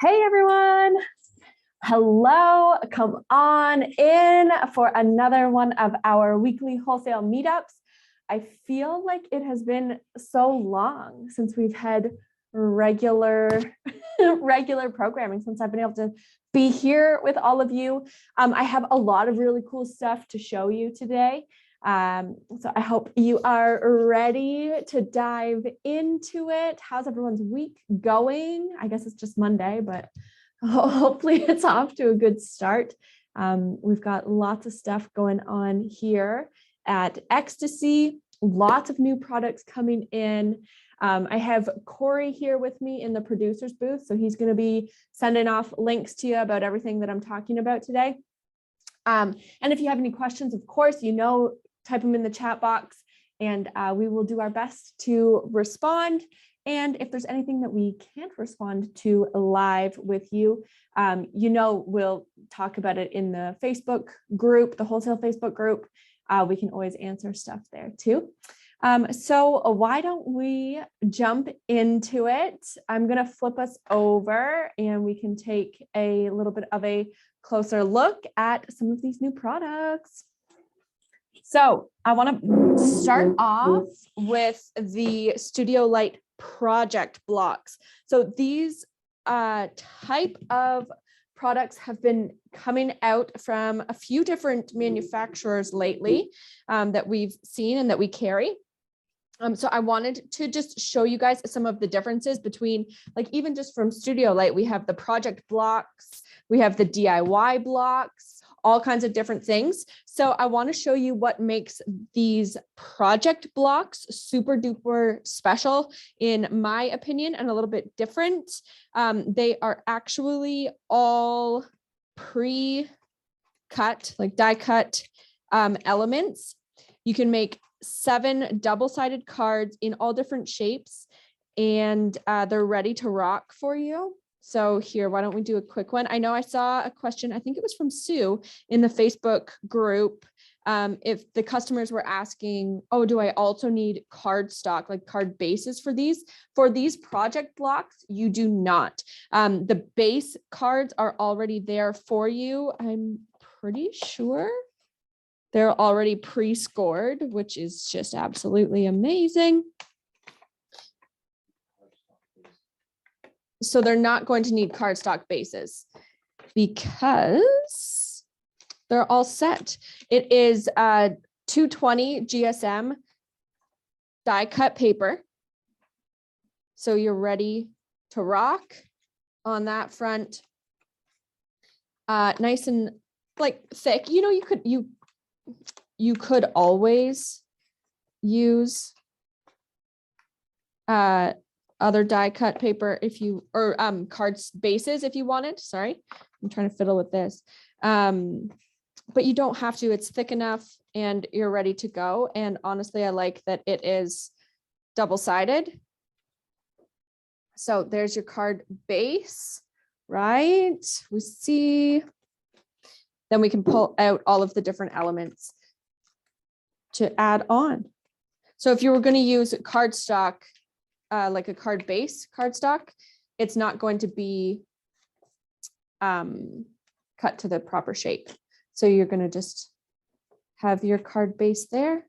Hey everyone. Hello, come on in for another one of our weekly wholesale meetups. I feel like it has been so long since we've had regular programming, since I've been able to be here with all of you. I have a lot of really cool stuff to show you today. So I hope you are ready to dive into it. How's everyone's week going? I guess it's just Monday, but hopefully it's off to a good start. We've got lots of stuff going on here at Ecstasy, lots of new products coming in. I have Corey here with me in the producer's booth, so he's going to be sending off links to you about everything that I'm talking about today. And if you have any questions, of course, type them in the chat box, and we will do our best to respond. And if there's anything that we can't respond to live with you, we'll talk about it in the Facebook group, the wholesale Facebook group. We can always answer stuff there too. So why don't we jump into it? I'm going to flip us over and we can take a little bit of a closer look at some of these new products. So I want to start off with the Studio Light project blocks. So these type of products have been coming out from a few different manufacturers lately that we've seen and that we carry. So I wanted to just show you guys some of the differences between, like, even just from Studio Light, we have the project blocks, we have the DIY blocks, all kinds of different things. So I want to show you what makes these project blocks super duper special, in my opinion, and a little bit different. They are actually all pre-cut, like die cut elements. You can make 7 double-sided cards in all different shapes, and they're ready to rock for you. So here, why don't we do a quick one? I know I saw a question, I think it was from Sue in the Facebook group. If the customers were asking, oh, do I also need card stock, like card bases for these? For these project blocks, you do not. The base cards are already there for you. I'm pretty sure they're already pre-scored, which is just absolutely amazing. So they're not going to need cardstock bases because they're all set. It is 220 GSM die cut paper. So you're ready to rock on that front. Nice and like thick. You could always use other die cut paper or cards bases if you wanted. Sorry, I'm trying to fiddle with this. But you don't have to. It's thick enough and you're ready to go. And honestly, I like that it is double-sided. So there's your card base, right? We see. Then we can pull out all of the different elements to add on. So if you were going to use cardstock, like a card base cardstock, it's not going to be cut to the proper shape. So you're going to just have your card base there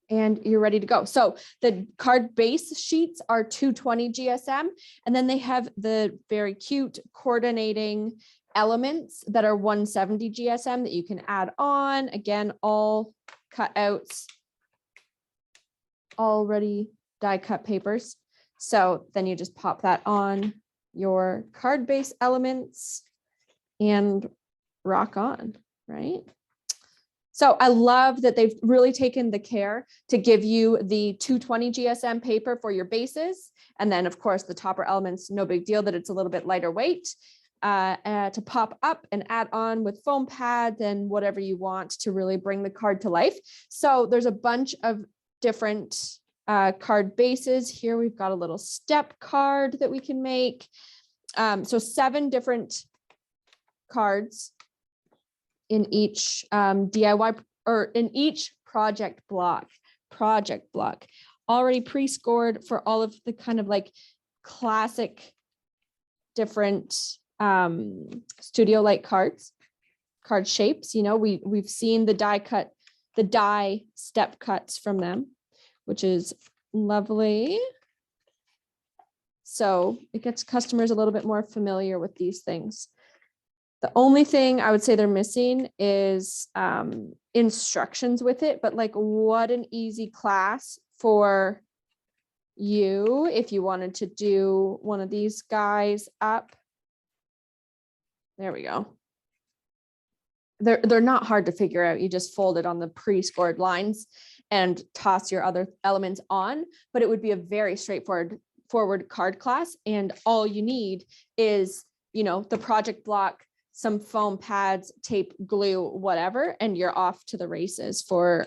and you're ready to go. So the card base sheets are 220 GSM, and then they have the very cute coordinating elements that are 170 GSM that you can add on. Again, all cutouts, already die cut papers. So then you just pop that on your card base elements and rock on, right? So I love that they've really taken the care to give you the 220 GSM paper for your bases. And then of course the topper elements, no big deal that it's a little bit lighter weight to pop up and add on with foam pads and whatever you want to really bring the card to life. So there's a bunch of different card bases. Here we've got a little step card that we can make. So 7 different cards in each DIY or in each project block, already pre-scored for all of the kind of like classic different Studio Light card shapes. You know, we've seen the die step cuts from them, which is lovely. So it gets customers a little bit more familiar with these things. The only thing I would say they're missing is instructions with it, but like what an easy class for you if you wanted to do one of these guys up. There we go. They're not hard to figure out. You just fold it on the pre-scored lines and toss your other elements on, but it would be a very straightforward card class. And all you need is, you know, the project block, some foam pads, tape, glue, whatever, and you're off to the races for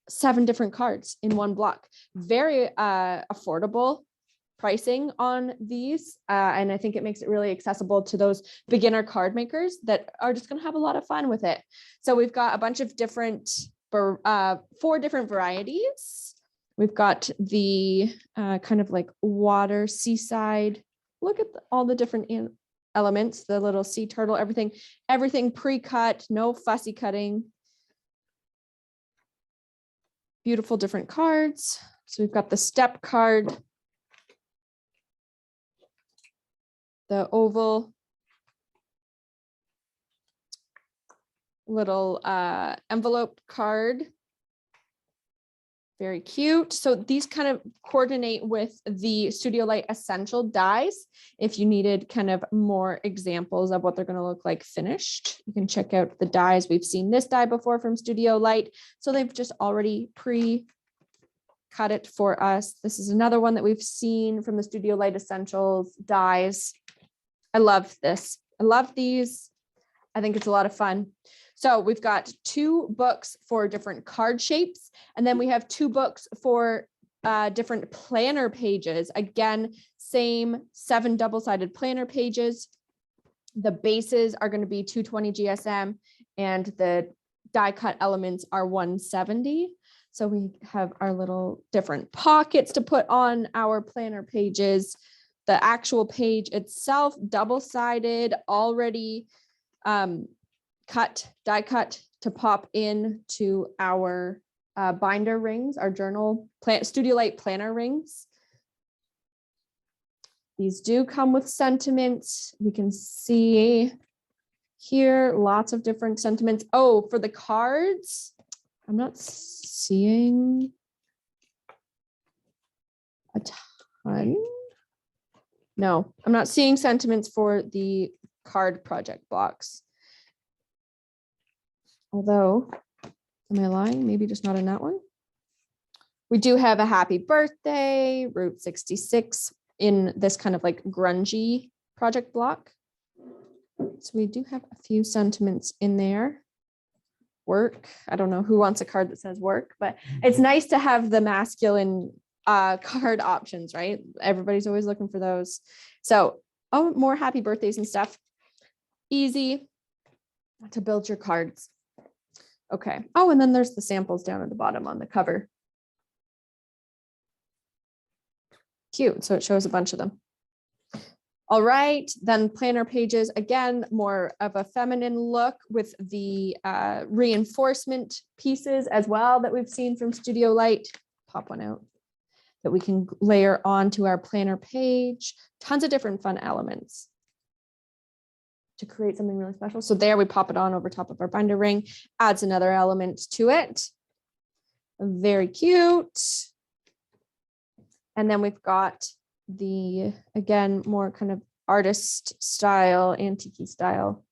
7 different cards in one block. Very affordable pricing on these. And I think it makes it really accessible to those beginner card makers that are just going to have a lot of fun with it. So we've got a bunch of different, 4 different varieties. We've got the kind of like water, seaside. Look at all the different elements, the little sea turtle, everything pre-cut, no fussy cutting. Beautiful different cards. So we've got the step card, the oval little envelope card. Very cute. So these kind of coordinate with the Studio Light Essential dies. If you needed kind of more examples of what they're going to look like finished, you can check out the dies. We've seen this die before from Studio Light. So they've just already pre-cut it for us. This is another one that we've seen from the Studio Light Essentials dies. I love this. I love these. I think it's a lot of fun. So we've got 2 books for different card shapes, and then we have 2 books for different planner pages. Again, same 7 double-sided planner pages. The bases are going to be 220 GSM, and the die cut elements are 170. So we have our little different pockets to put on our planner pages. The actual page itself, double-sided, already die cut to pop in to our binder rings, our journal Studio Light planner rings. These do come with sentiments. We can see here lots of different sentiments. Oh, for the cards, I'm not seeing a ton. No, I'm not seeing sentiments for the card project blocks. Although, am I lying? Maybe just not in that one. We do have a happy birthday, Route 66 in this kind of like grungy project block. So we do have a few sentiments in there. Work. I don't know who wants a card that says work, but it's nice to have the masculine card options, right? Everybody's always looking for those. So, oh, more happy birthdays and stuff. Easy to build your cards. Okay. Oh, and then there's the samples down at the bottom on the cover. Cute. So it shows a bunch of them. All right. Then planner pages, again, more of a feminine look with the reinforcement pieces as well that we've seen from Studio Light. Pop one out that we can layer onto our planner page. Tons of different fun elements to create something really special. So there we pop it on over top of our binder ring, adds another element to it. Very cute. And then we've got the, again, more kind of artist style, antique style,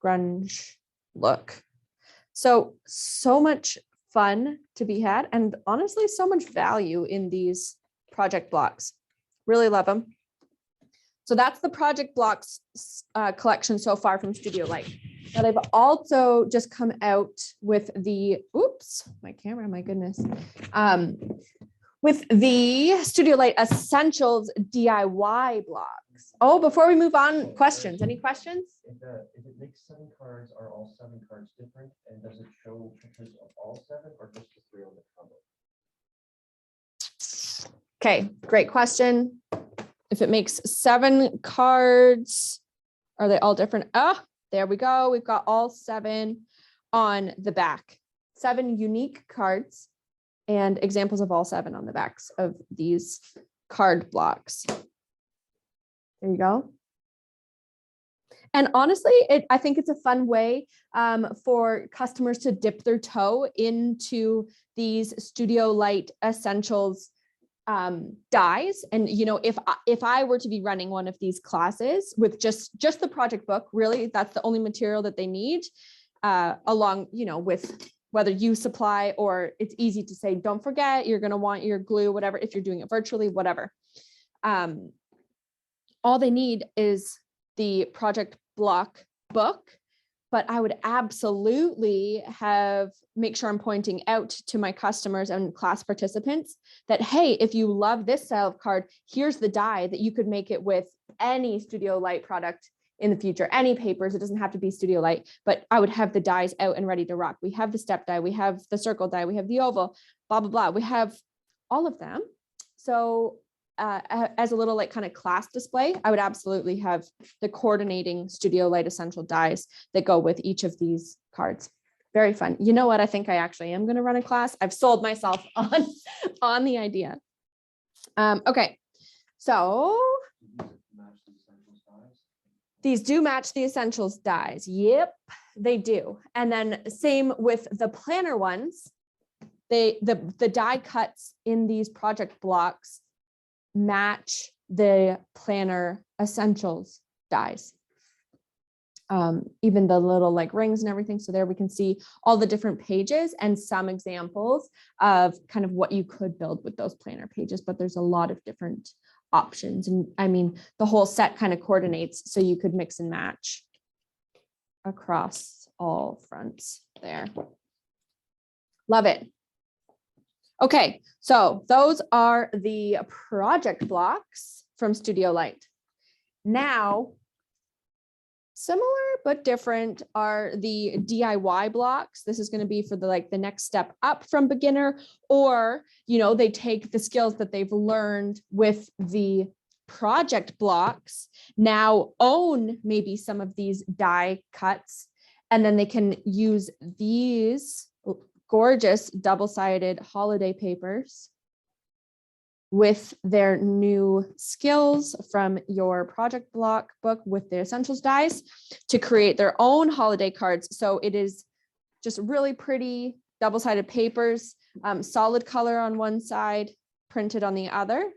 grunge look. So much fun to be had. And honestly, so much value in these project blocks. Really love them. So that's the project blocks collection so far from Studio Light. Now they've also just come out with the, oops, my camera, my goodness. With the Studio Light Essentials DIY blocks. Oh, before we move on, questions, any questions? If it makes 7 cards, are all 7 cards different? And does it show pictures of all 7 or just the 3 on the cover? Okay, great question. if it makes 7 cards, are they all different? Oh, there we go. We've got all 7 on the back. 7 unique cards and examples of all 7 on the backs of these card blocks. There you go. And honestly, I think it's a fun way for customers to dip their toe into these Studio Light Essentials dies. And, you know, if I were to be running one of these classes with just the project book, really, that's the only material that they need, along, you know, with whether you supply, or it's easy to say, don't forget, you're going to want your glue, whatever, if you're doing it virtually, whatever. All they need is the project block book, but I would absolutely make sure I'm pointing out to my customers and class participants that, hey, if you love this style of card, here's the die that you could make it with any Studio Light product in the future, any papers. It doesn't have to be Studio Light, but I would have the dies out and ready to rock. We have the step die, we have the circle die, we have the oval, blah, blah, blah. We have all of them. So as a little like kind of class display, I would absolutely have the coordinating Studio Light Essential dies that go with each of these cards. Very fun. You know what? I think I actually am going to run a class. I've sold myself on the idea. Okay, so these do match the Essentials dies. Yep, they do. And then same with the planner ones. The die cuts in these project blocks match the planner Essentials dies. Even the little like rings and everything. So there we can see all the different pages and some examples of kind of what you could build with those planner pages, but there's a lot of different options. And I mean, the whole set kind of coordinates, so you could mix and match across all fronts there. Love it. Okay, so those are the project blocks from Studio Light. Now, similar but different are the DIY blocks. This is going to be for the next step up from beginner, or, you know, they take the skills that they've learned with the project blocks, now own maybe some of these die cuts, and then they can use these gorgeous double-sided holiday papers with their new skills from your project block book with the Essentials dies to create their own holiday cards. So it is just really pretty double-sided papers, solid color on one side, printed on the other.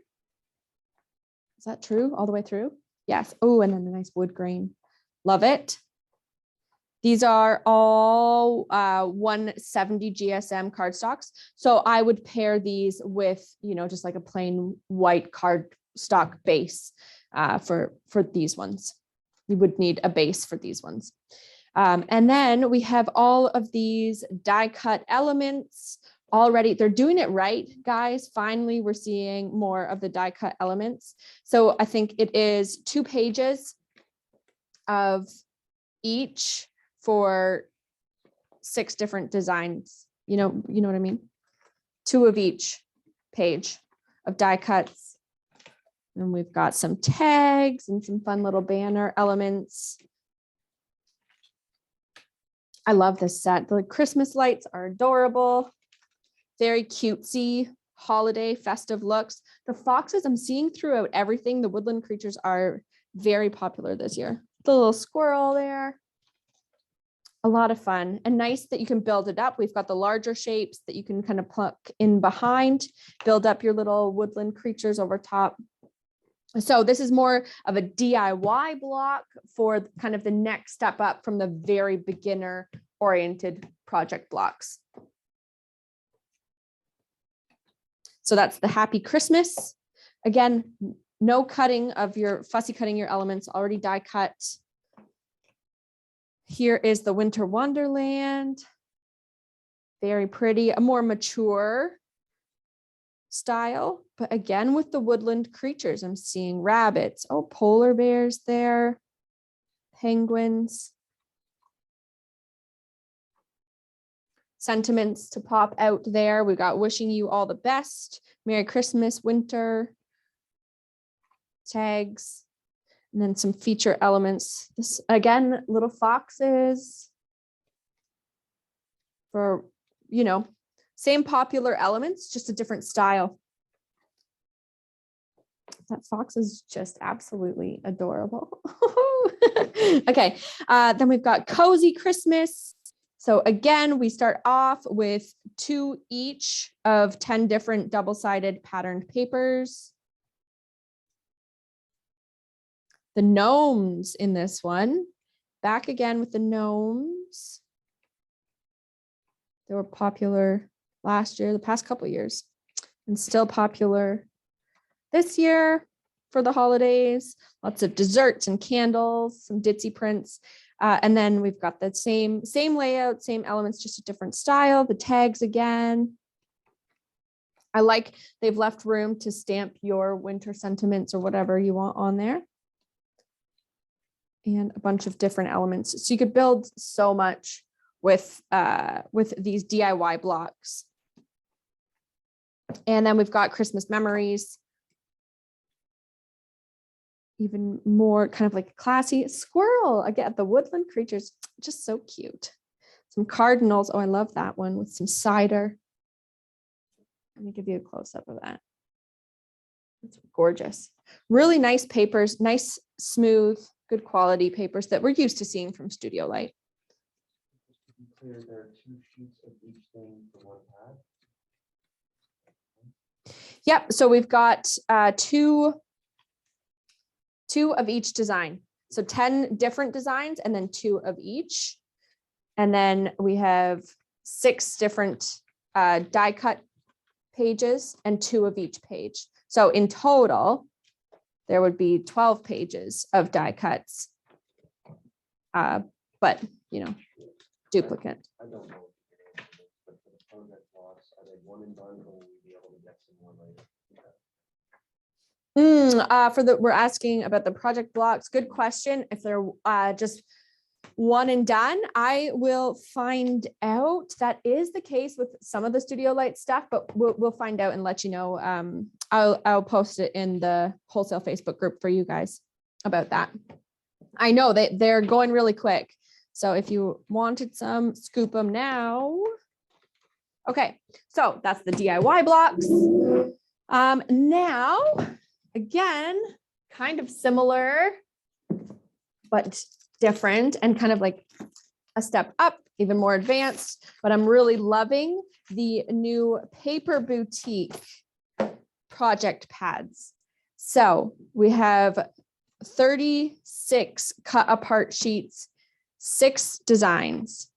Is that true all the way through? Yes. Oh, and then a nice wood grain. Love it. These are all 170 GSM cardstocks. So I would pair these with, you know, just like a plain white cardstock base for these ones. You would need a base for these ones. And then we have all of these die cut elements already. They're doing it right, guys. Finally, we're seeing more of the die cut elements. So I think it is 2 pages of each for 6 different designs. You know what I mean? 2 of each page of die cuts. And we've got some tags and some fun little banner elements. I love this set. The Christmas lights are adorable. Very cutesy, holiday, festive looks. The foxes I'm seeing throughout everything. The woodland creatures are very popular this year. The little squirrel there. A lot of fun and nice that you can build it up. We've got the larger shapes that you can kind of pluck in behind, build up your little woodland creatures over top. So this is more of a DIY block for kind of the next step up from the very beginner oriented project blocks. So that's the Happy Christmas. Again, no cutting of your fussy cutting your elements, already die cut. Here is the Winter Wonderland. Very pretty, a more mature style, but again, with the woodland creatures, I'm seeing rabbits, oh, polar bears there, penguins. Sentiments to pop out there. We've got wishing you all the best. Merry Christmas, winter. tags, and then some feature elements. This again, little foxes for, you know, same popular elements, just a different style. That fox is just absolutely adorable. Okay, then we've got Cozy Christmas. So again, we start off with 2 each of 10 different double-sided patterned papers. The gnomes in this one, back again with the gnomes. They were popular last year, the past couple of years, and still popular this year for the holidays. Lots of desserts and candles, some ditzy prints. And then we've got the same layout, same elements, just a different style. The tags again. I like they've left room to stamp your winter sentiments or whatever you want on there. And a bunch of different elements. So you could build so much with these DIY blocks. And then we've got Christmas memories. Even more kind of like classy squirrel. Again, the woodland creatures, just so cute. Some cardinals. Oh, I love that one with some cider. Let me give you a close-up of that. It's gorgeous. Really nice papers, nice, smooth, good quality papers that we're used to seeing from Studio Light. Just to be clear, there are 2 sheets of each thing for one pad. Yep, so we've got two of each design. So 10 different designs and then 2 of each. And then we have 6 different die cut pages and 2 of each page. So in total, there would be 12 pages of die cuts. But, you know, duplicate. I don't know if you can answer this, but for the project blocks, are they one and done, or will we be able to get some more later? We're asking about the project blocks. Good question. If they're just one and done, I will find out. That is the case with some of the Studio Light stuff, but we'll find out and let you know. I'll post it in the Wholesale Facebook group for you guys about that. I know they're going really quick. So if you wanted some, scoop them now. Okay, so that's the DIY blocks. Now, again, kind of similar, but different and kind of like a step up, even more advanced, but I'm really loving the new Paper Boutique project pads. So we have 36 cut apart sheets, 6 designs.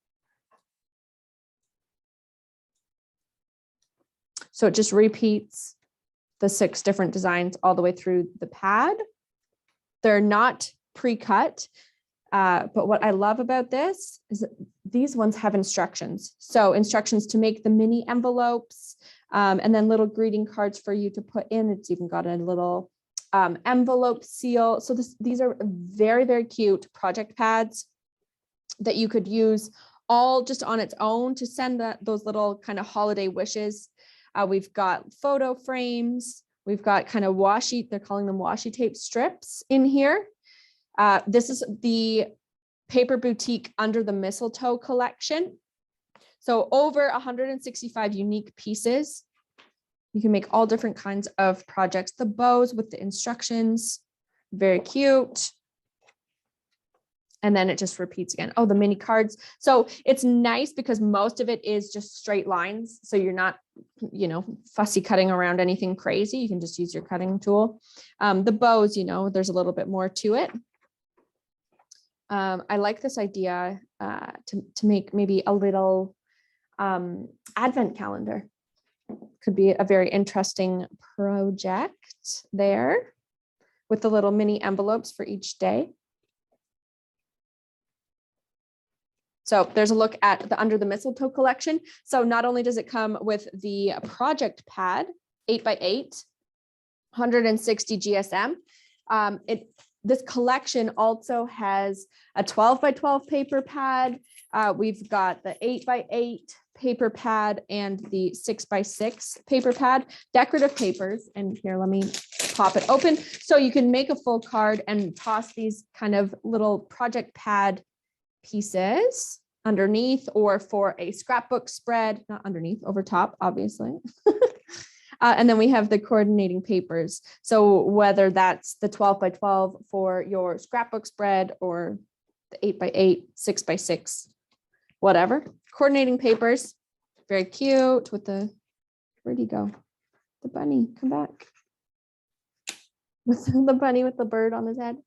So it just repeats the 6 different designs all the way through the pad. They're not pre-cut, but what I love about this is that these ones have instructions. So instructions to make the mini envelopes, and then little greeting cards for you to put in. It's even got a little envelope seal. So these are very, very cute project pads that you could use all just on its own to send those little kind of holiday wishes. We've got photo frames. We've got kind of washi, they're calling them washi tape strips in here. This is the Paper Boutique Under the Mistletoe collection. So over 165 unique pieces. You can make all different kinds of projects. The bows with the instructions, very cute. And then it just repeats again. Oh, the mini cards. So it's nice because most of it is just straight lines. So you're not, you know, fussy cutting around anything crazy. You can just use your cutting tool. The bows, you know, there's a little bit more to it. I like this idea to make maybe a little advent calendar. Could be a very interesting project there with the little mini envelopes for each day. So there's a look at the Under the Mistletoe collection. So not only does it come with the project pad, 8x8, 160 GSM, it this collection also has a 12 by 12 paper pad. We've got the 8 by 8 paper pad and the 6 by 6 paper pad, decorative papers. And here, let me pop it open. So you can make a full card and toss these kind of little project pad pieces underneath, or for a scrapbook spread, not underneath, over top, obviously. And then we have the coordinating papers. So whether that's the 12 by 12 for your scrapbook spread, or the 8 by 8, 6 by 6, whatever, coordinating papers, very cute with the, where'd he go? The bunny, come back. With the bunny with the bird on his head.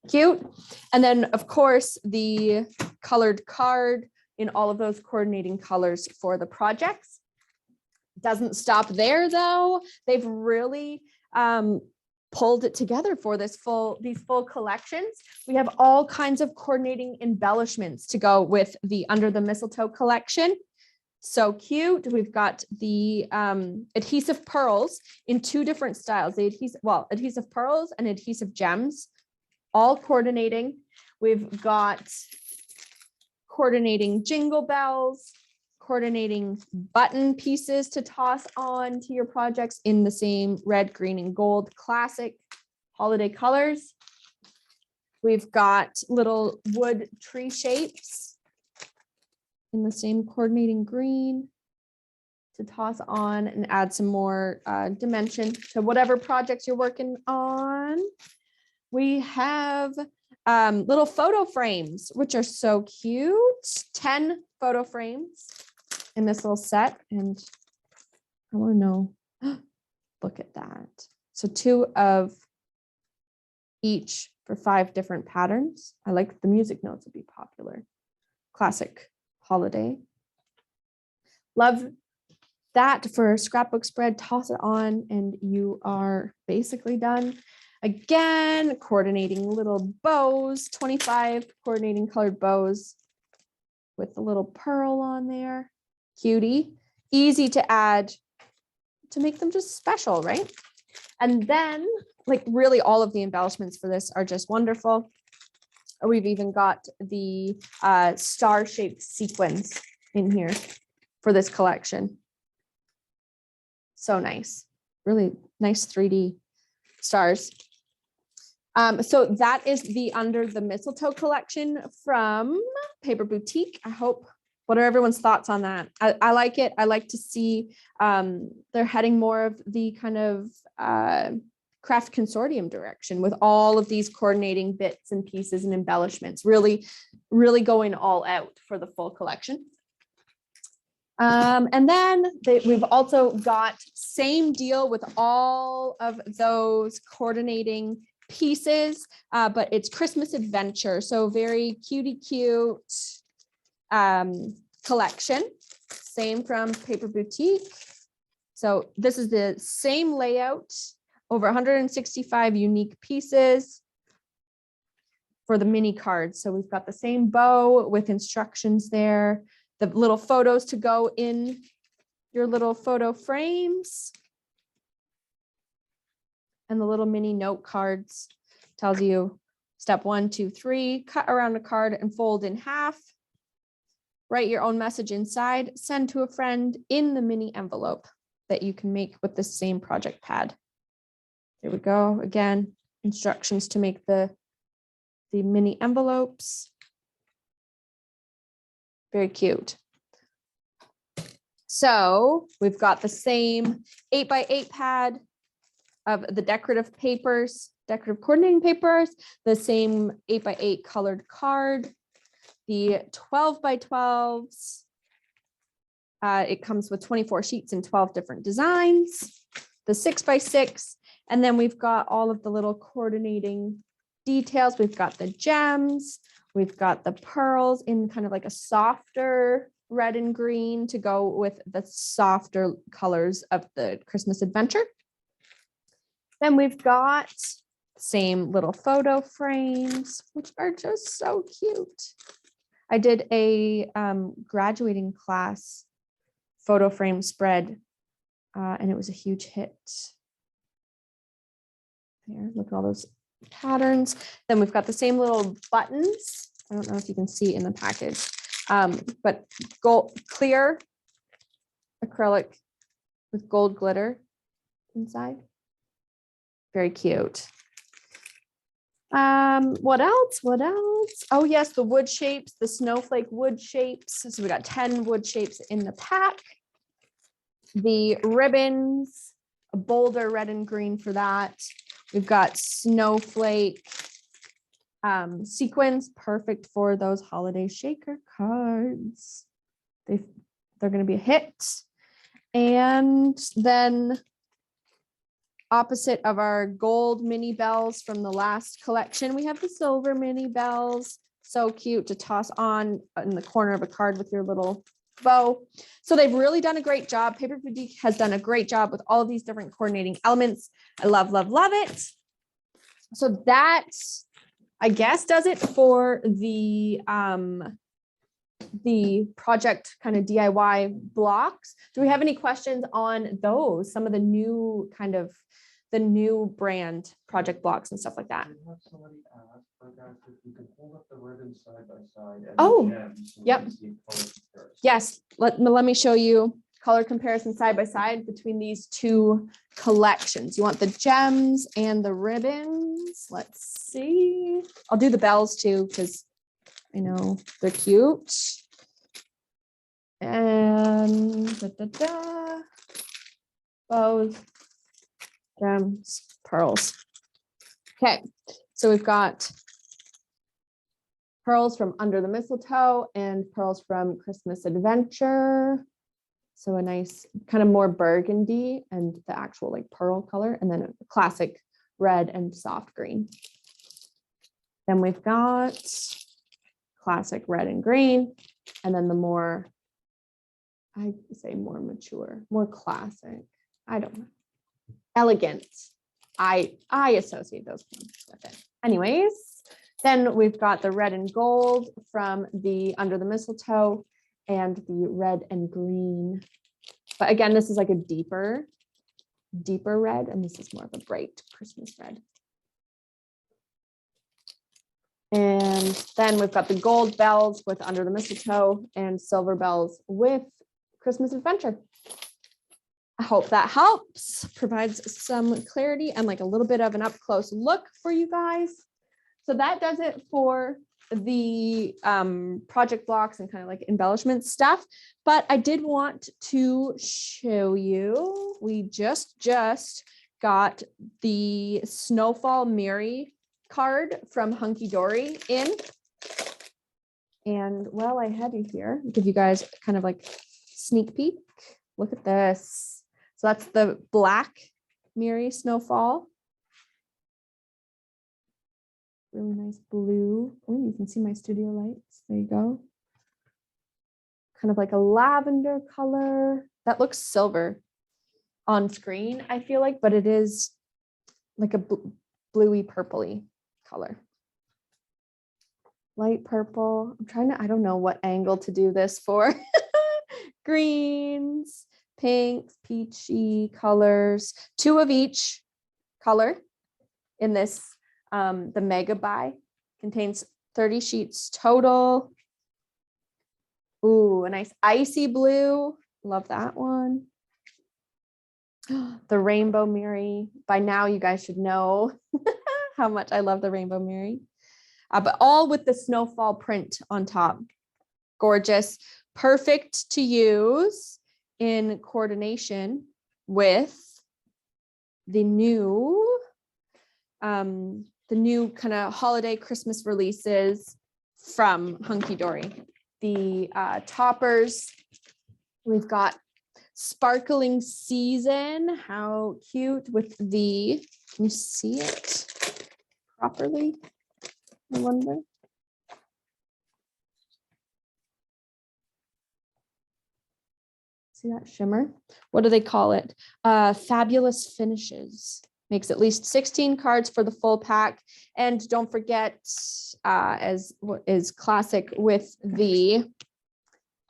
Cute. And then of course the colored card in all of those coordinating colors for the projects. Doesn't stop there though. They've really pulled it together for these full collections. We have all kinds of coordinating embellishments to go with the Under the Mistletoe collection. So cute. We've got the adhesive pearls in 2 different styles, the adhesive pearls and adhesive gems, all coordinating. We've got coordinating jingle bells, coordinating button pieces to toss on to your projects in the same red, green, and gold classic holiday colors. We've got little wood tree shapes in the same coordinating green to toss on and add some more dimension to whatever projects you're working on. We have little photo frames, which are so cute. 10 photo frames in this little set. And I want to know, look at that. So 2 of each for 5 different patterns. I like the music notes would be popular. Classic holiday. Love that for scrapbook spread. Toss it on and you are basically done. Again, coordinating little bows, 25 coordinating colored bows with the little pearl on there. Cutie, easy to add to make them just special, right? And then, like, really all of the embellishments for this are just wonderful. We've even got the star-shaped sequins in here for this collection. So nice, really nice 3D stars. So that is the Under the Mistletoe collection from Paper Boutique. What are everyone's thoughts on that? I like it. I like to see they're heading more of the kind of craft consortium direction with all of these coordinating bits and pieces and embellishments, really, really going all out for the full collection. And then we've also got same deal with all of those coordinating pieces, but it's Christmas Adventure. So very cutie cute collection, same from Paper Boutique. So this is the same layout, over 165 unique pieces for the mini cards. So we've got the same bow with instructions there, the little photos to go in your little photo frames, and the little mini note cards tells you step 1, 2, 3, cut around a card and fold in half. Write your own message inside, send to a friend in the mini envelope that you can make with the same project pad. There we go. Again, instructions to make the mini envelopes. Very cute. So we've got the same 8 by 8 pad of the decorative papers, decorative coordinating papers, the same 8 by 8 colored card, the 12 by 12s. It comes with 24 sheets and 12 different designs, the 6 by 6, and then we've got all of the little coordinating details. We've got the gems, we've got the pearls in kind of like a softer red and green to go with the softer colors of the Christmas Adventure. Then we've got same little photo frames, which are just so cute. I did a graduating class photo frame spread, and it was a huge hit. There, look at all those patterns. Then we've got the same little buttons. I don't know if you can see in the package, but gold clear acrylic with gold glitter inside. Very cute. What else? What else? Oh yes, the wood shapes, the snowflake wood shapes. So we got 10 wood shapes in the pack. The ribbons, a bolder red and green for that. We've got snowflake sequins, perfect for those holiday shaker cards. They're going to be a hit. And then opposite of our gold mini bells from the last collection, we have the silver mini bells. So cute to toss on in the corner of a card with your little bow. So they've really done a great job. Paper Boutique has done a great job with all of these different coordinating elements. I love, love, love it. So that, I guess, does it for the project kind of DIY blocks. Do we have any questions on those? Some of the new kind of the new brand project blocks and stuff like that. We have somebody ask for that, if you can hold up the ribbons side by side. And Oh, the gems so we yep. can see color comparison. Yes, let me show you color comparison side by side between these two collections. You want the gems and the ribbons. Let's see. I'll do the bells too, because I know they're cute. And bows, gems, pearls. Okay, so we've got pearls from Under the Mistletoe and pearls from Christmas Adventure. So a nice kind of more burgundy and the actual like pearl color, and then a classic red and soft green. Then we've got classic red and green, and then the more, I say more mature, more classic. I don't know. Elegant. I associate those with it. Anyways, then we've got the red and gold from the Under the Mistletoe and the red and green. But again, this is like a deeper red, and this is more of a bright Christmas red. And then we've got the gold bells with Under the Mistletoe and silver bells with Christmas Adventure. I hope that helps, provides some clarity and like a little bit of an up close look for you guys. So that does it for the project blocks and kind of like embellishment stuff. But I did want to show you, we just got the Snowfall Mary card from Hunky Dory in. And while I have you here, I'll give you guys kind of like sneak peek. Look at this. So that's the black Mary Snowfall. Really nice blue. Oh, you can see my studio lights. There you go. Kind of like a lavender color. That looks silver on screen, I feel like, but it is like a bluey purpley color. Light purple. I'm trying to, I don't know what angle to do this for. Greens, pinks, peachy colors, 2 of each color in this. The mega buy contains 30 sheets total. Ooh, a nice icy blue. Love that one. The Rainbow Mary. By now, you guys should know how much I love the Rainbow Mary. But all with the snowfall print on top. Gorgeous. Perfect to use in coordination with the new kind of holiday Christmas releases from Hunky Dory. The toppers, we've got Sparkling Season. How cute with the, can you see it properly? I wonder. See that shimmer? What do they call it? Fabulous Finishes. Makes at least 16 cards for the full pack. And don't forget, as what is classic with the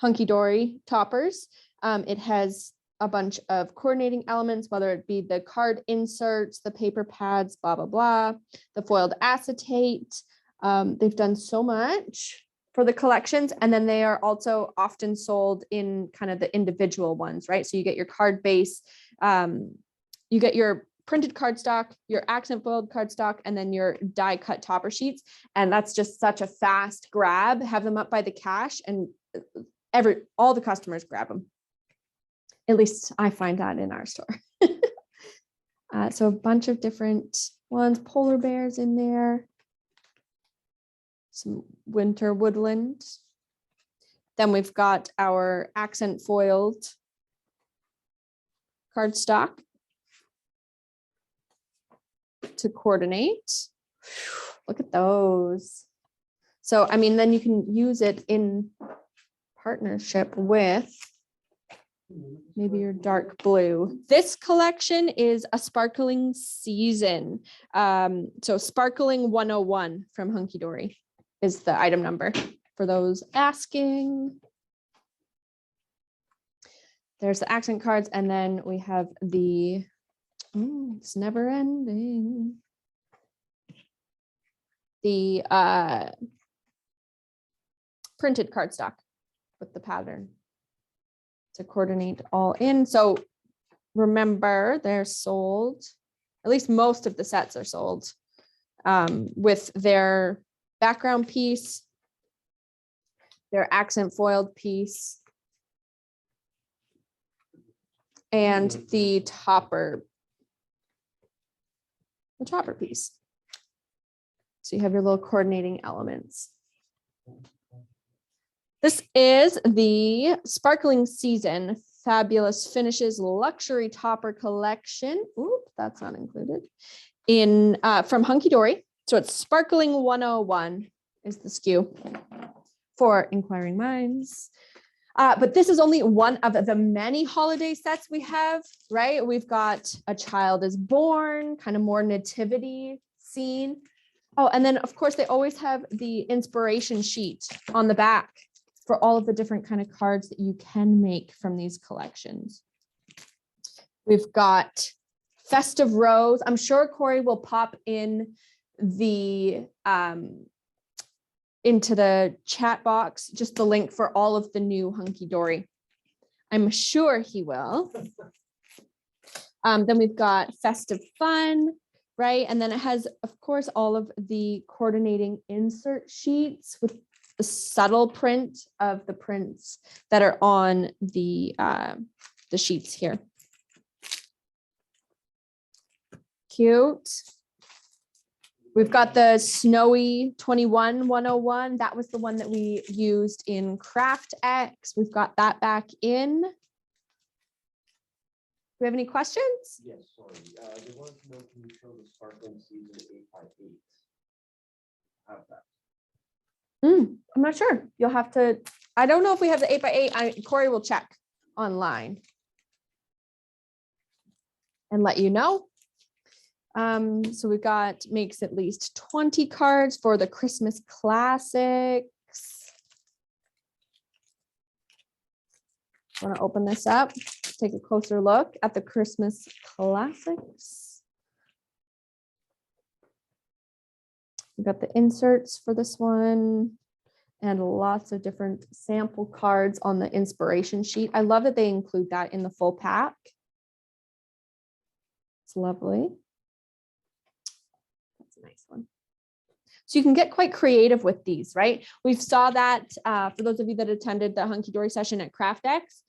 Hunky Dory toppers, it has a bunch of coordinating elements, whether it be the card inserts, the paper pads, blah, blah, blah, the foiled acetate. They've done so much for the collections. And then they are also often sold in kind of the individual ones, right? So you get your card base, you get your printed cardstock, your accent foiled cardstock, and then your die cut topper sheets. And that's just such a fast grab. Have them up by the cash and all the customers grab them. At least I find that in our store. So a bunch of different ones, polar bears in there, some winter woodland. Then we've got our accent foiled cardstock to coordinate. Look at those. So, I mean, then you can use it in partnership with maybe your dark blue. This collection is a sparkling season. So Sparkling 101 from Hunky Dory is the item number for those asking. There's the accent cards, and then we have the, it's never ending. The printed cardstock with the pattern to coordinate all in. So remember, they're sold, at least most of the sets are sold with their background piece, their accent foiled piece, and the topper piece. So you have your little coordinating elements. This is the Sparkling Season Fabulous Finishes Luxury Topper Collection. Oop, that's not included. In from Hunky Dory. So it's Sparkling 101 is the SKU for inquiring minds. But this is only one of the many holiday sets we have, right? We've got A Child is Born, kind of more nativity scene. Oh, and then of course they always have the inspiration sheet on the back for all of the different kind of cards that you can make from these collections. We've got Festive Rose. I'm sure Corey will pop in the into the chat box, just the link for all of the new Hunky Dory. I'm sure he will. Then we've got Festive Fun, right? And then it has, of course, all of the coordinating insert sheets with the subtle print of the prints that are on the sheets here. Cute. We've got the Snowy 21 101. That was the one that we used in Craft X. We've got that back in. Do we have any questions? Yes, sorry. They wanted to know, can you show the Sparkling Season 8x8? Have that. I'm not sure. You'll have to, I don't know if we have the 8x8. Corey will check online and let you know. So we've got, makes at least 20 cards for the Christmas classics. Want to open this up, take a closer look at the Christmas classics. We've got the inserts for this one and lots of different sample cards on the inspiration sheet. I love that they include that in the full pack. It's lovely. That's a nice one. So you can get quite creative with these, right? We saw that for those of you that attended the Hunky Dory session at Craft X,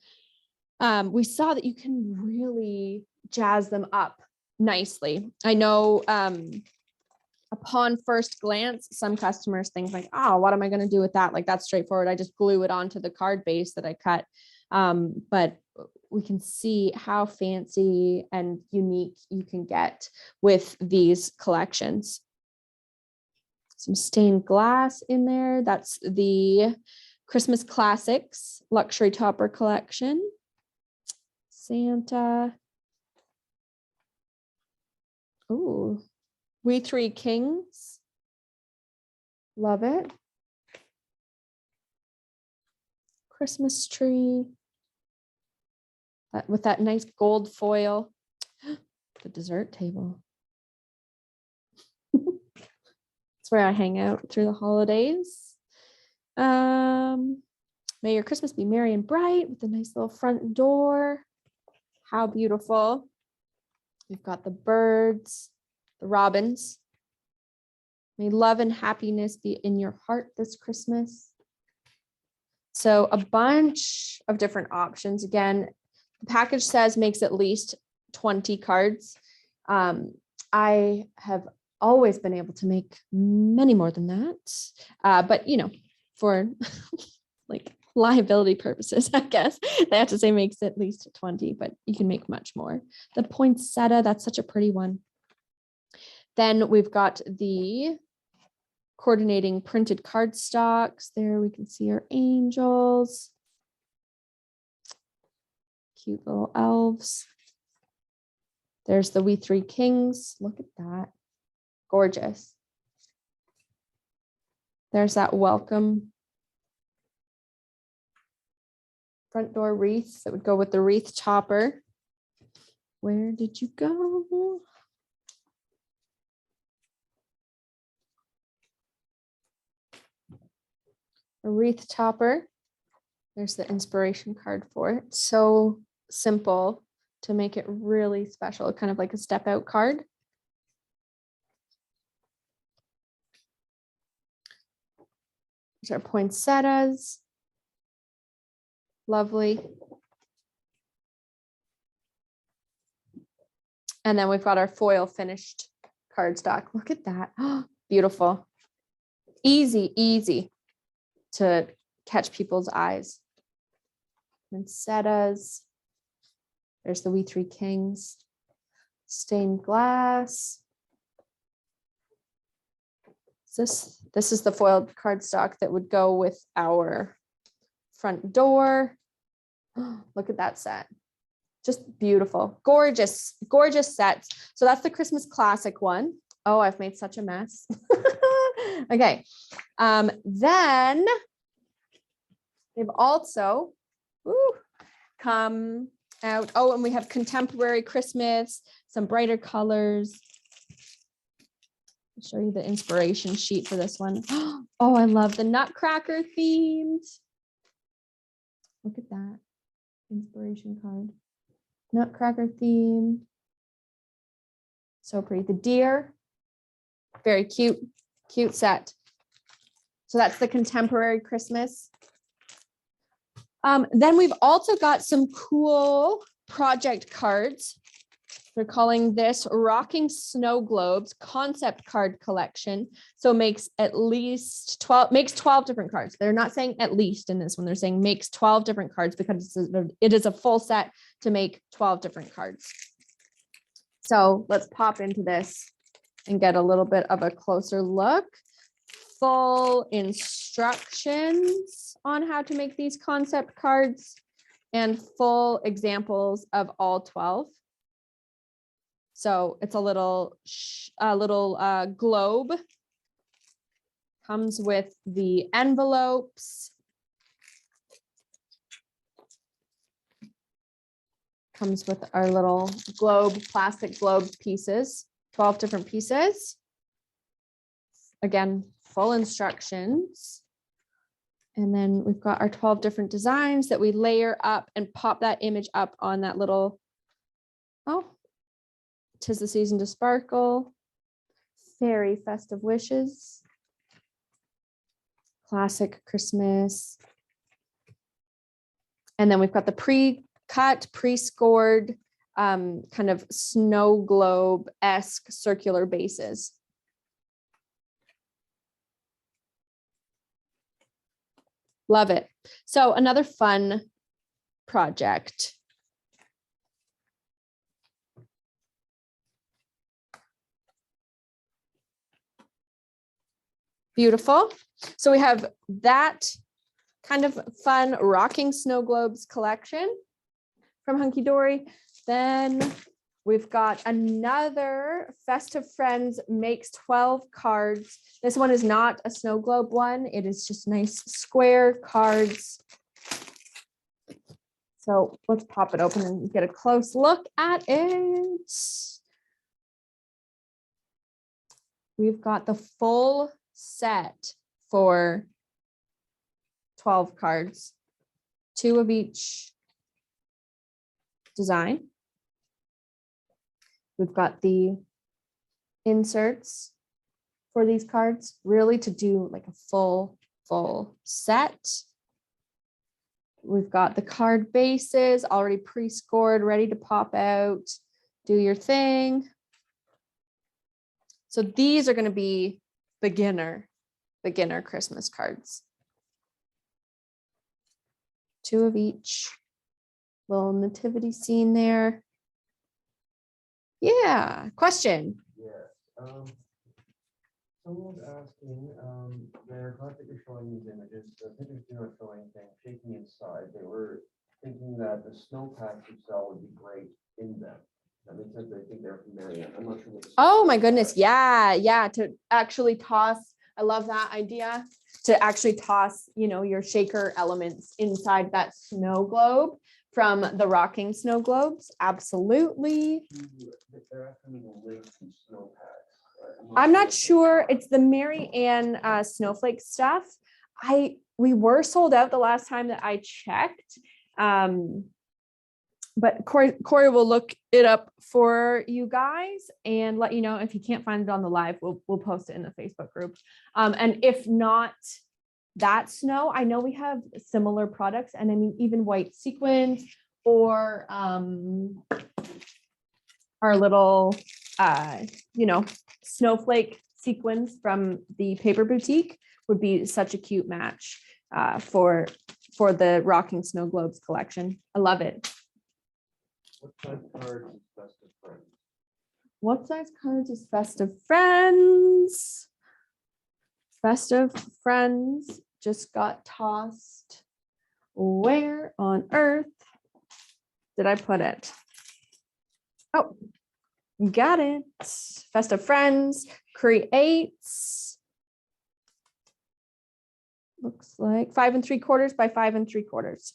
we saw that you can really jazz them up nicely. I know upon first glance, some customers think like, oh, what am I going to do with that? Like, that's straightforward. I just glue it onto the card base that I cut. But we can see how fancy and unique you can get with these collections. Some stained glass in there. That's the Christmas Classics Luxury Topper Collection. Santa. Ooh. We Three Kings. Love it. Christmas tree. with that nice gold foil. The dessert table. It's where I hang out through the holidays. May your Christmas be merry and bright with a nice little front door. How beautiful. We've got the birds, the robins. May love and happiness be in your heart this Christmas. So a bunch of different options. Again, the package says makes at least 20 cards. I have always been able to make many more than that. But, you know, for like liability purposes, I guess they have to say makes at least 20, but you can make much more. The poinsettia, that's such a pretty one. Then we've got the coordinating printed cardstocks. There we can see our angels. Cute little elves. There's the We Three Kings. Look at that. Gorgeous. There's that welcome front door wreath that would go with the wreath topper. Where did you go? A wreath topper. There's the inspiration card for it. So simple to make it really special, kind of like a step out card. These are poinsettias. Lovely. And then we've got our foil finished cardstock. Look at that. Oh, beautiful. Easy, easy to catch people's eyes. Poinsettias. There's the We Three Kings. Stained glass. This is the foiled cardstock that would go with our front door. Look at that set. Just beautiful. Gorgeous, gorgeous sets. So that's the Christmas classic one. Oh, I've made such a mess. Okay. Then they've also come out. Oh, and we have contemporary Christmas, some brighter colors. I'll show you the inspiration sheet for this one. Oh, I love the Nutcracker themed. Look at that inspiration card. Nutcracker theme. So pretty. The deer. Very cute, cute set. So that's the contemporary Christmas. Then we've also got some cool project cards. They're calling this Rocking Snow Globes Concept Card Collection. So makes at least 12, makes 12 different cards. They're not saying at least in this one. They're saying makes 12 different cards because it is a full set to make 12 different cards. So let's pop into this and get a little bit of a closer look. Full instructions on how to make these concept cards and full examples of all 12. So it's a little globe. Comes with the envelopes. Comes with our little globe, plastic globe pieces, 12 different pieces. Again, full instructions. And then we've got our 12 different designs that we layer up and pop that image up on that little, oh, 'tis the season to sparkle, fairy festive wishes, classic Christmas. And then we've got the pre-cut, pre-scored kind of snow globe-esque circular bases. Love it. So another fun project. Beautiful. So we have that kind of fun Rocking Snow Globes collection from Hunky Dory. Then we've got another Festive Friends makes 12 cards. This one is not a snow globe one. It is just nice square cards. So let's pop it open and get a close look at it. We've got the full set for 12 cards, 2 of each design. We've got the inserts for these cards, really to do like a full set. We've got the card bases already pre-scored, ready to pop out, do your thing. So these are going to be beginner Christmas cards. 2 of each. Little nativity scene there. Yeah, question. Yes. Someone was asking, they're glad that you're showing these images. The pictures do not show anything shaking inside. They were thinking that the snow packs you sell would be great in them. That makes sense. They think they're from Marianne. I'm not sure what the Oh my goodness. Yeah. To actually toss. I love that idea. To actually toss, your shaker elements inside that snow globe from the rocking snow globes. Absolutely. They're asking the link to snow packs. I'm not sure. It's the Mary Ann snowflake stuff. We were sold out the last time that I checked. But Corey will look it up for you guys and let you know. If you can't find it on the live, we'll post it in the Facebook group. And if not that snow, I know we have similar products, and I mean even white sequins or our little snowflake sequins from the Paper Boutique would be such a cute match for the Rocking Snow Globes collection. I love it. What size cards is Festive Friends? What size cards is Festive Friends? Festive Friends just got tossed. Where on earth did I put it? Oh, got it. Festive Friends creates, looks like 5 3/4 by 5 3/4.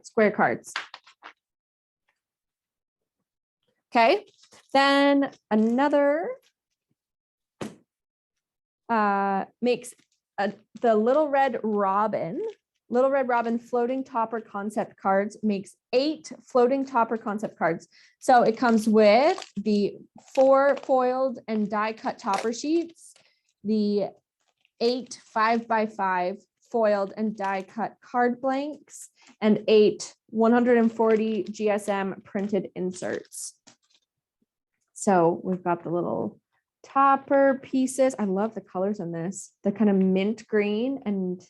Square cards. Okay, then another makes the Little Red Robin floating topper concept cards, makes 8 floating topper concept cards. So it comes with the 4 foiled and die cut topper sheets, the 8 5x5 foiled and die cut card blanks, and 8 140 GSM printed inserts. So we've got the little topper pieces. I love the colors in this. The kind of mint green and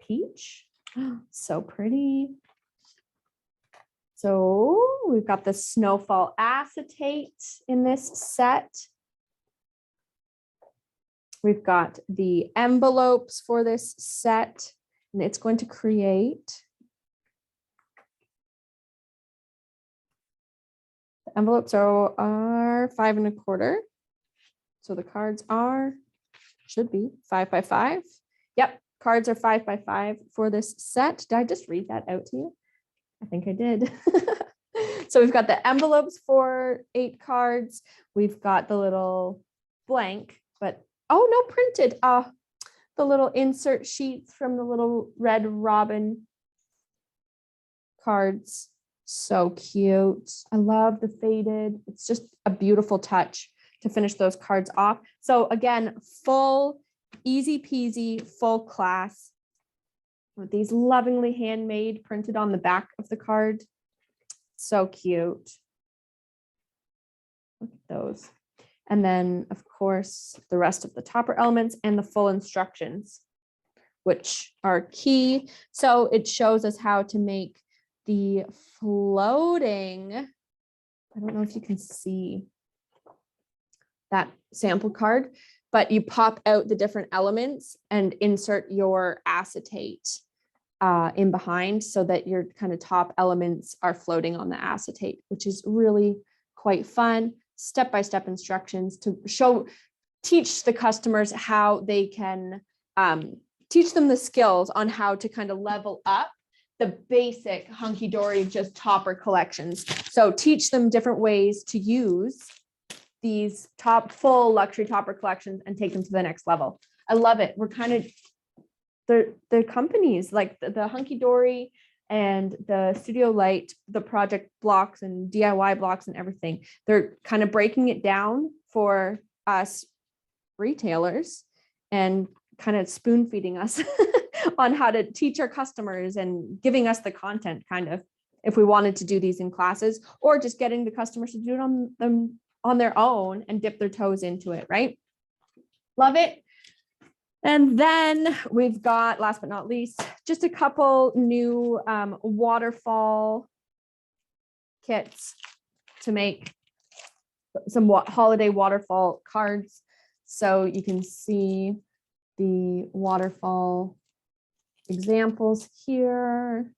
peach. So pretty. So we've got the snowfall acetate in this set. We've got the envelopes for this set, and it's going to create the envelopes are 5 1/4. So the cards should be 5 by 5. Yep, cards are 5 by 5 for this set. Did I just read that out to you? I think I did. So we've got the envelopes for 8 cards. We've got the little blank, but no printed. The little insert sheets from the Little Red Robin cards. So cute. I love the faded. It's just a beautiful touch to finish those cards off. So again, full, easy peasy, full class with these lovingly handmade printed on the back of the card. So cute. Look at those. And then, of course, the rest of the topper elements and the full instructions, which are key. So it shows us how to make the floating, I don't know if you can see that sample card, but you pop out the different elements and insert your acetate in behind so that your kind of top elements are floating on the acetate, which is really quite fun. Step-by-step instructions to teach the customers how they can teach them the skills on how to kind of level up the basic hunky-dory just topper collections. So teach them different ways to use these full luxury topper collections and take them to the next level. I love it. We're kind of, they're companies like the hunky-dory and the Studio Light, the project blocks and DIY blocks and everything. They're kind of breaking it down for us retailers and kind of spoon feeding us on how to teach our customers and giving us the content kind of, if we wanted to do these in classes, or just getting the customers to do it on their own and dip their toes into it, right? Love it. And then we've got, last but not least, just a couple new waterfall kits to make some holiday waterfall cards. So you can see the waterfall examples here.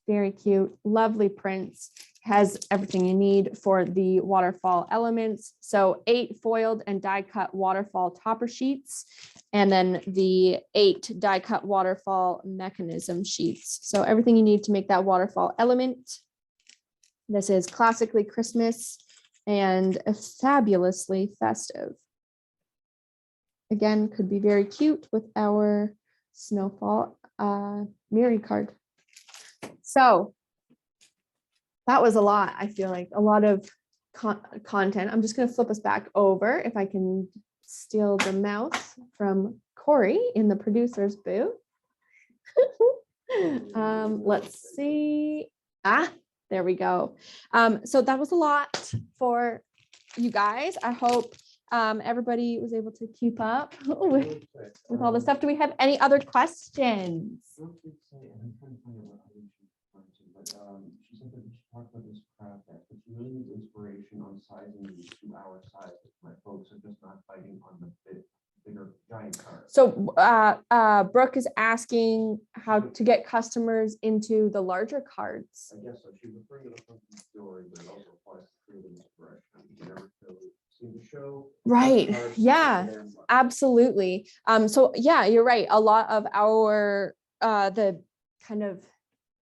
Very cute, lovely prints. Has everything you need for the waterfall elements. So 8 foiled and die cut waterfall topper sheets, and then the 8 die cut waterfall mechanism sheets. So everything you need to make that waterfall element. This is classically Christmas and fabulously festive. Again, could be very cute with our snowfall Miri card. So that was a lot. I feel like a lot of content. I'm just going to flip us back over if I can steal the mouse from Corey in the producer's booth. Let's see. There we go. So that was a lot for you guys. I hope everybody was able to keep up with all the stuff. Do we have any other questions? She said that she talked about this craft that she really needs inspiration on sizing these 2-hour size. My folks are just not fighting on the bigger giant cards. So Brooke is asking how to get customers into the larger cards. I guess so. She was referring to the funky story, but it also applies to creative inspiration. You never seem to show. Right. Yeah, absolutely. So yeah, you're right. A lot of our the kind of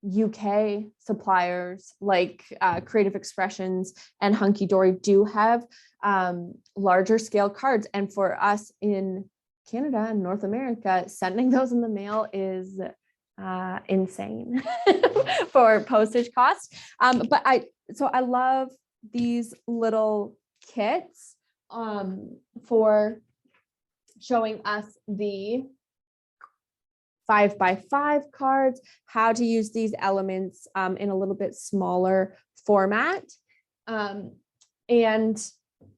UK suppliers like Creative Expressions and Hunky Dory do have larger scale cards. And for us in Canada and North America, sending those in the mail is insane for postage costs. But I love these little kits for showing us the 5x5 cards, how to use these elements in a little bit smaller format. And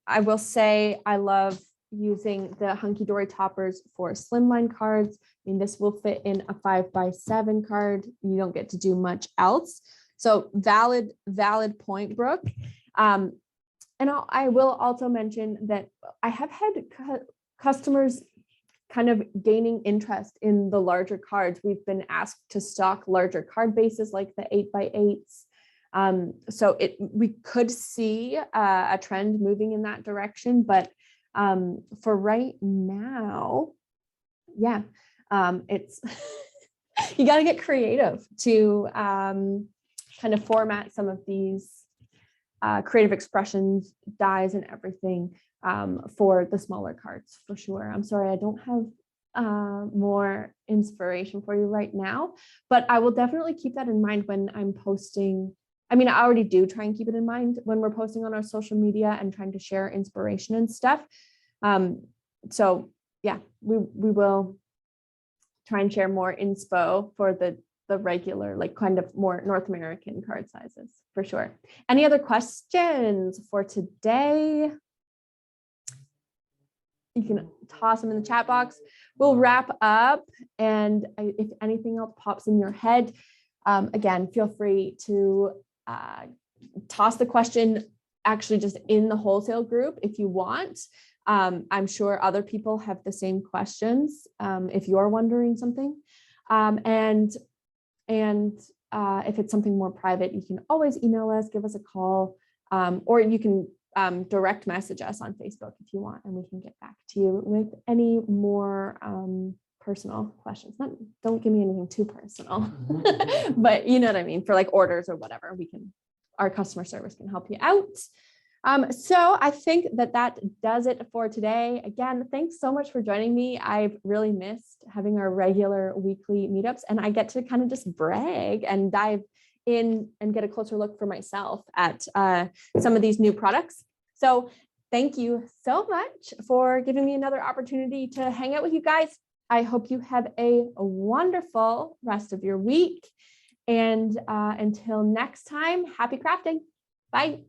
I will say I love using the Hunky Dory toppers for slimline cards. I mean, this will fit in a 5x7 card. You don't get to do much else. So valid point, Brooke. And I will also mention that I have had customers kind of gaining interest in the larger cards. We've been asked to stock larger card bases like the 8x8s. So we could see a trend moving in that direction, but for right now, yeah, it's you got to get creative to kind of format some of these Creative Expressions dies and everything for the smaller cards for sure. I'm sorry, I don't have more inspiration for you right now, but I will definitely keep that in mind when I'm posting. I mean, I already do try and keep it in mind when we're posting on our social media and trying to share inspiration and stuff. So yeah, we will try and share more inspo for the regular, like kind of more North American card sizes for sure. Any other questions for today? You can toss them in the chat box. We'll wrap up. And if anything else pops in your head, again, feel free to toss the question actually just in the wholesale group if you want. I'm sure other people have the same questions if you're wondering something. And if it's something more private, you can always email us, give us a call, or you can direct message us on Facebook if you want, and we can get back to you with any more personal questions. Don't give me anything too personal, but you know what I mean? For like orders or whatever, our customer service can help you out. So I think that does it for today. Again, thanks so much for joining me. I've really missed having our regular weekly meetups, and I get to kind of just brag and dive in and get a closer look for myself at some of these new products. So thank you so much for giving me another opportunity to hang out with you guys. I hope you have a wonderful rest of your week. And until next time, happy crafting. Bye.